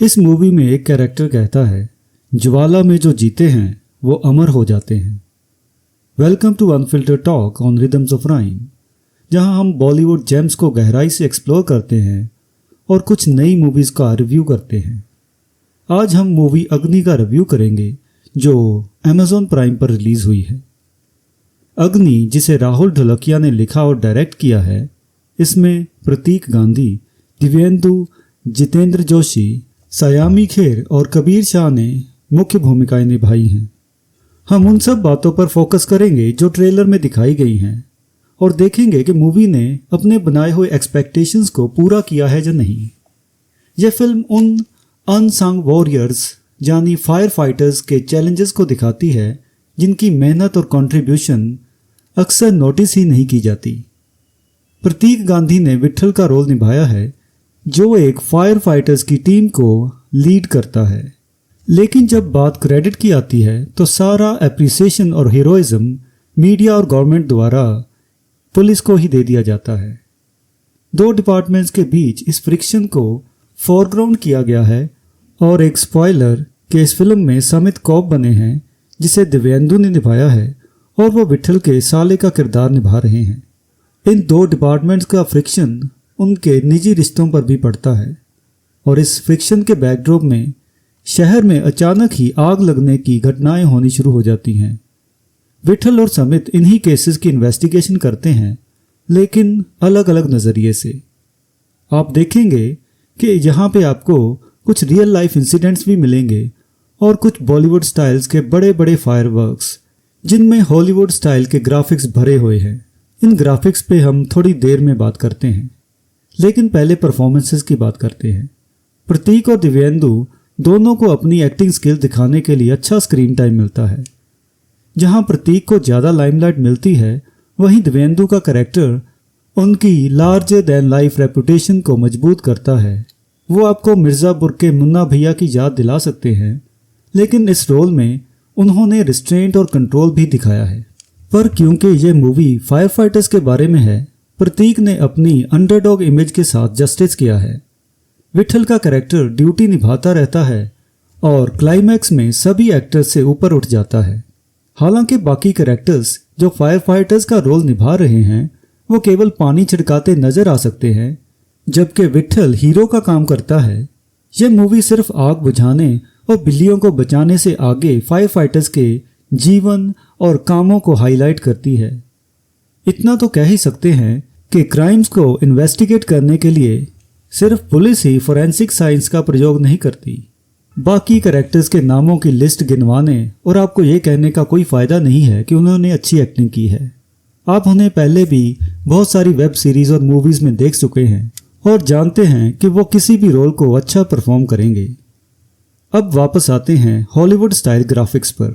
इस मूवी में एक कैरेक्टर कहता है, ज्वाला में जो जीते हैं वो अमर हो जाते हैं। Welcome to unfiltered talk on rhythms of rhyme, जहां हम बॉलीवुड जेम्स को गहराई से एक्सप्लोर करते हैं और कुछ नई मूवीज का रिव्यू करते हैं। आज हम मूवी अग्नि का रिव्यू करेंगे जो अमेज़न प्राइम पर रिलीज हुई है। अग्नि, जिसे राहुल ढोलकिया ने लिखा और डायरेक्ट किया है, इसमें प्रतीक गांधी, दिव्येंदु, जितेंद्र जोशी, सयामी खेर और कबीर शाह ने मुख्य भूमिकाएं निभाई हैं। हम उन सब बातों पर फोकस करेंगे जो ट्रेलर में दिखाई गई हैं और देखेंगे कि मूवी ने अपने बनाए हुए एक्सपेक्टेशंस को पूरा किया है या नहीं। यह फिल्म उन अनसंग वॉरियर्स यानी फायर फाइटर्स के चैलेंजेस को दिखाती है जिनकी मेहनत और कंट्रीब्यूशन अक्सर नोटिस ही नहीं की जाती। प्रतीक गांधी ने विट्ठल का रोल निभाया है, जो एक फायर फाइटर्स की टीम को लीड करता है। लेकिन जब बात क्रेडिट की आती है तो सारा एप्रिसिएशन और हीरोइज्म मीडिया और गवर्नमेंट द्वारा पुलिस को ही दे दिया जाता है। दो डिपार्टमेंट्स के बीच इस फ्रिक्शन को फोरग्राउंड किया गया है और एक स्पॉइलर कि इस फिल्म में समित कौप बने हैं जिसे दिव्येंदु ने निभाया है और वो विट्ठल के साले का किरदार निभा रहे हैं। इन दो डिपार्टमेंट्स का फ्रिक्शन उनके निजी रिश्तों पर भी पड़ता है और इस फ्रिक्शन के बैकड्रॉप में शहर में अचानक ही आग लगने की घटनाएं होनी शुरू हो जाती हैं। विट्ठल और समित इन्हीं केसेस की इन्वेस्टिगेशन करते हैं, लेकिन अलग अलग नज़रिए से। आप देखेंगे कि यहाँ पे आपको कुछ रियल लाइफ इंसिडेंट्स भी मिलेंगे और कुछ बॉलीवुड स्टाइल्स के बड़े बड़े फायरवर्क्स जिनमें हॉलीवुड स्टाइल के ग्राफिक्स भरे हुए हैं। इन ग्राफिक्स पे हम थोड़ी देर में बात करते हैं, लेकिन पहले परफॉर्मेंसेस की बात करते हैं। प्रतीक और दिव्येंदु दोनों को अपनी एक्टिंग स्किल दिखाने के लिए अच्छा स्क्रीन टाइम मिलता है। जहां प्रतीक को ज़्यादा लाइमलाइट मिलती है, वहीं दिव्येंदु का कैरेक्टर उनकी लार्जर दैन लाइफ रेपुटेशन को मजबूत करता है। वो आपको मिर्ज़ापुर के मुन्ना भैया की याद दिला सकते हैं, लेकिन इस रोल में उन्होंने रिस्ट्रेंट और कंट्रोल भी दिखाया है। पर क्योंकि ये मूवी फायर फाइटर्स के बारे में है, प्रतीक ने अपनी अंडरडॉग इमेज के साथ जस्टिस किया है। विट्ठल का कैरेक्टर ड्यूटी निभाता रहता है और क्लाइमैक्स में सभी एक्टर्स से ऊपर उठ जाता है। हालांकि बाकी कैरेक्टर्स जो फायर फाइटर्स का रोल निभा रहे हैं वो केवल पानी छिड़काते नजर आ सकते हैं, जबकि विट्ठल हीरो का काम करता है। यह मूवी सिर्फ आग बुझाने और बिल्लियों को बचाने से आगे फायर फाइटर्स के जीवन और कामों को हाईलाइट करती है। इतना तो कह ही सकते हैं कि क्राइम्स को इन्वेस्टिगेट करने के लिए सिर्फ पुलिस ही फोरेंसिक साइंस का प्रयोग नहीं करती। बाकी कैरेक्टर्स के नामों की लिस्ट गिनवाने और आपको ये कहने का कोई फ़ायदा नहीं है कि उन्होंने अच्छी एक्टिंग की है। आप उन्हें पहले भी बहुत सारी वेब सीरीज़ और मूवीज़ में देख चुके हैं और जानते हैं कि वो किसी भी रोल को अच्छा परफॉर्म करेंगे। अब वापस आते हैं हॉलीवुड स्टाइल ग्राफिक्स पर।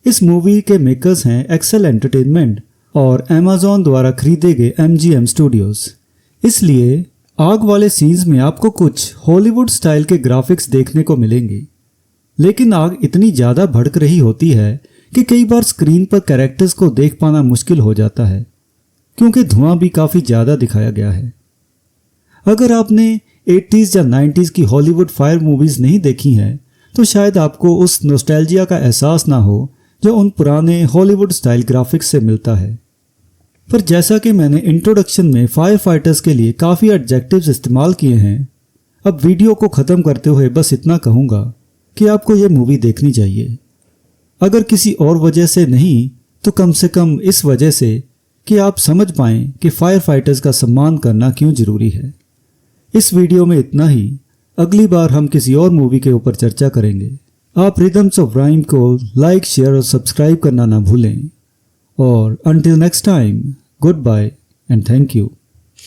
इस मूवी के मेकर्स हैं एक्सेल एंटरटेनमेंट और अमेज़न द्वारा खरीदे गए MGM स्टूडियोज़। इसलिए आग वाले सीन्स में आपको कुछ हॉलीवुड स्टाइल के ग्राफिक्स देखने को मिलेंगे, लेकिन आग इतनी ज़्यादा भड़क रही होती है कि कई बार स्क्रीन पर कैरेक्टर्स को देख पाना मुश्किल हो जाता है, क्योंकि धुआं भी काफ़ी ज़्यादा दिखाया गया है। अगर आपने 80s या 90s की हॉलीवुड फायर मूवीज़ नहीं देखी हैं तो शायद आपको उस नॉस्टैल्जिया का एहसास ना हो जो उन पुराने हॉलीवुड स्टाइल ग्राफिक्स से मिलता है। पर जैसा कि मैंने इंट्रोडक्शन में फायर फाइटर्स के लिए काफ़ी एडजेक्टिव्स इस्तेमाल किए हैं, अब वीडियो को ख़त्म करते हुए बस इतना कहूँगा कि आपको ये मूवी देखनी चाहिए। अगर किसी और वजह से नहीं तो कम से कम इस वजह से कि आप समझ पाएँ कि फायर फाइटर्स का सम्मान करना क्यों ज़रूरी है। इस वीडियो में इतना ही। अगली बार हम किसी और मूवी के ऊपर चर्चा करेंगे। आप रिदम्स ऑफ राइम को लाइक, शेयर और सब्सक्राइब करना ना भूलें। और until next time, goodbye and thank you.